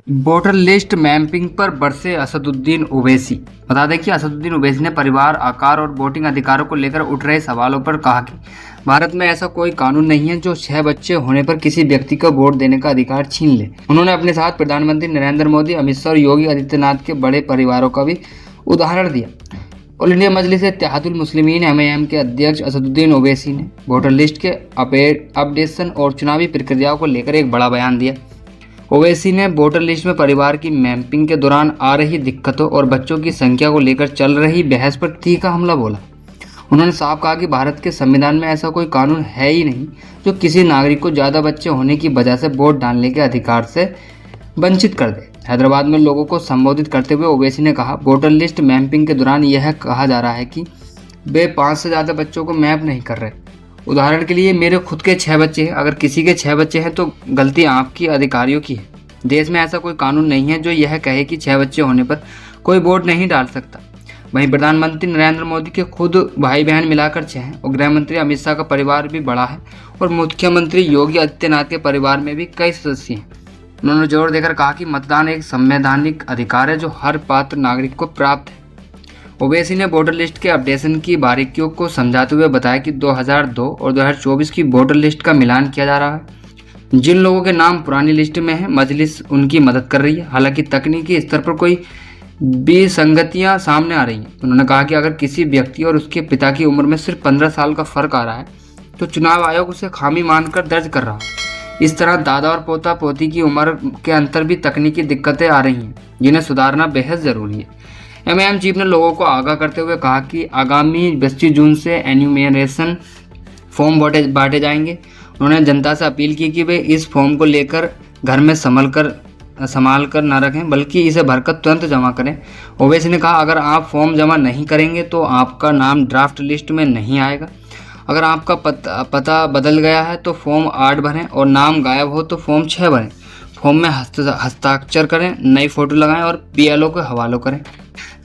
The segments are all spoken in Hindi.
वोटर लिस्ट मैपिंग पर बरसे असदुद्दीन ओवैसी। बता दें कि असदुद्दीन ओवैसी ने परिवार आकार और वोटिंग अधिकारों को लेकर उठ रहे सवालों पर कहा कि भारत में ऐसा कोई कानून नहीं है जो 6 बच्चे होने पर किसी व्यक्ति को वोट देने का अधिकार छीन ले। उन्होंने अपने साथ प्रधानमंत्री नरेंद्र मोदी, अमित शाह और योगी आदित्यनाथ के बड़े परिवारों का भी उदाहरण दिया। ऑल इंडिया मजलिस इत्तेहादुल मुस्लिमीन (MIM) के अध्यक्ष असदुद्दीन ओवैसी ने वोटर लिस्ट के अपडेशन और चुनावी प्रक्रियाओं को लेकर एक बड़ा बयान दिया। ओवैसी ने वोटर लिस्ट में परिवार की मैपिंग के दौरान आ रही दिक्कतों और बच्चों की संख्या को लेकर चल रही बहस पर तीखा हमला बोला। उन्होंने साफ कहा कि भारत के संविधान में ऐसा कोई कानून है ही नहीं जो किसी नागरिक को ज़्यादा बच्चे होने की वजह से वोट डालने के अधिकार से वंचित कर दे। हैदराबाद में लोगों को संबोधित करते हुए ओवैसी ने कहा, वोटर लिस्ट मैपिंग के दौरान यह कहा जा रहा है कि वे 5 से ज़्यादा बच्चों को मैप नहीं कर रहे। उदाहरण के लिए मेरे खुद के 6 बच्चे हैं। अगर किसी के 6 बच्चे हैं तो गलती आपकी अधिकारियों की है। देश में ऐसा कोई कानून नहीं है जो यह कहे कि 6 बच्चे होने पर कोई वोट नहीं डाल सकता। वहीं प्रधानमंत्री नरेंद्र मोदी के खुद भाई बहन मिलाकर 6 हैं और गृह मंत्री अमित शाह का परिवार भी बड़ा है और मुख्यमंत्री योगी आदित्यनाथ के परिवार में भी कई सदस्य हैं। उन्होंने जोर देकर कहा कि मतदान एक संवैधानिक अधिकार है जो हर पात्र नागरिक को प्राप्त है। ओवैसी ने वोटर लिस्ट के अपडेशन की बारीकियों को समझाते हुए बताया कि 2002 और 2024 की वोटर लिस्ट का मिलान किया जा रहा है। जिन लोगों के नाम पुरानी लिस्ट में हैं, मजलिस उनकी मदद कर रही है। हालांकि तकनीकी स्तर पर कोई विसंगतियां सामने आ रही हैं। उन्होंने कहा कि अगर किसी व्यक्ति और उसके पिता की उम्र में सिर्फ 15 साल का फर्क आ रहा है तो चुनाव आयोग उसे खामी मानकर दर्ज कर रहा है। इस तरह दादा और पोता पोती की उम्र के अंतर भी तकनीकी दिक्कतें आ रही हैं जिन्हें सुधारना बेहद ज़रूरी है। MIM चीफ ने लोगों को आगाह करते हुए कहा कि आगामी 25 जून से एन्यूमरेशन फॉर्म बांटे जाएंगे। उन्होंने जनता से अपील की कि वे इस फॉर्म को लेकर घर में संभाल कर न रखें बल्कि इसे भरकर तुरंत जमा करें। ओवैसी ने कहा, अगर आप फॉर्म जमा नहीं करेंगे तो आपका नाम ड्राफ्ट लिस्ट में नहीं आएगा। अगर आपका पता बदल गया है तो फॉर्म 8 भरें और नाम गायब हो तो फॉर्म 6 भरें। फॉर्म में हस्ताक्षर करें, नई फोटो लगाएं और PLO के हवाले करें।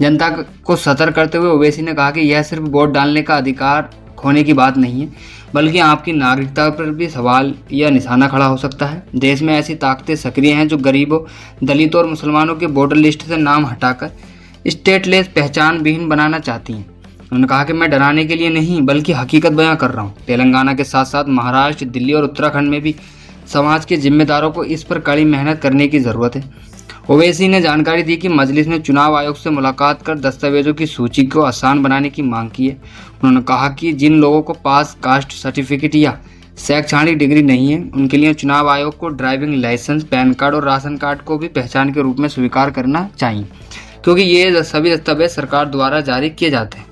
जनता को सतर्क करते हुए ओवैसी ने कहा कि यह सिर्फ वोट डालने का अधिकार खोने की बात नहीं है बल्कि आपकी नागरिकता पर भी सवाल या निशाना खड़ा हो सकता है। देश में ऐसी ताकतें सक्रिय हैं जो गरीबों, दलितों और मुसलमानों के वोटर लिस्ट से नाम हटाकर स्टेटलेस, पहचान विहीन बनाना चाहती हैं। उन्होंने कहा कि मैं डराने के लिए नहीं बल्कि हकीकत बयां कर रहा हूं। तेलंगाना के साथ साथ महाराष्ट्र, दिल्ली और उत्तराखंड में भी समाज के जिम्मेदारों को इस पर कड़ी मेहनत करने की ज़रूरत है। ओवैसी ने जानकारी दी कि मजलिस ने चुनाव आयोग से मुलाकात कर दस्तावेजों की सूची को आसान बनाने की मांग की है। उन्होंने कहा कि जिन लोगों को पास कास्ट सर्टिफिकेट या शैक्षणिक डिग्री नहीं है उनके लिए चुनाव आयोग को ड्राइविंग लाइसेंस, पैन कार्ड और राशन कार्ड को भी पहचान के रूप में स्वीकार करना चाहिए क्योंकि ये सभी दस्तावेज सरकार द्वारा जारी किए जाते हैं।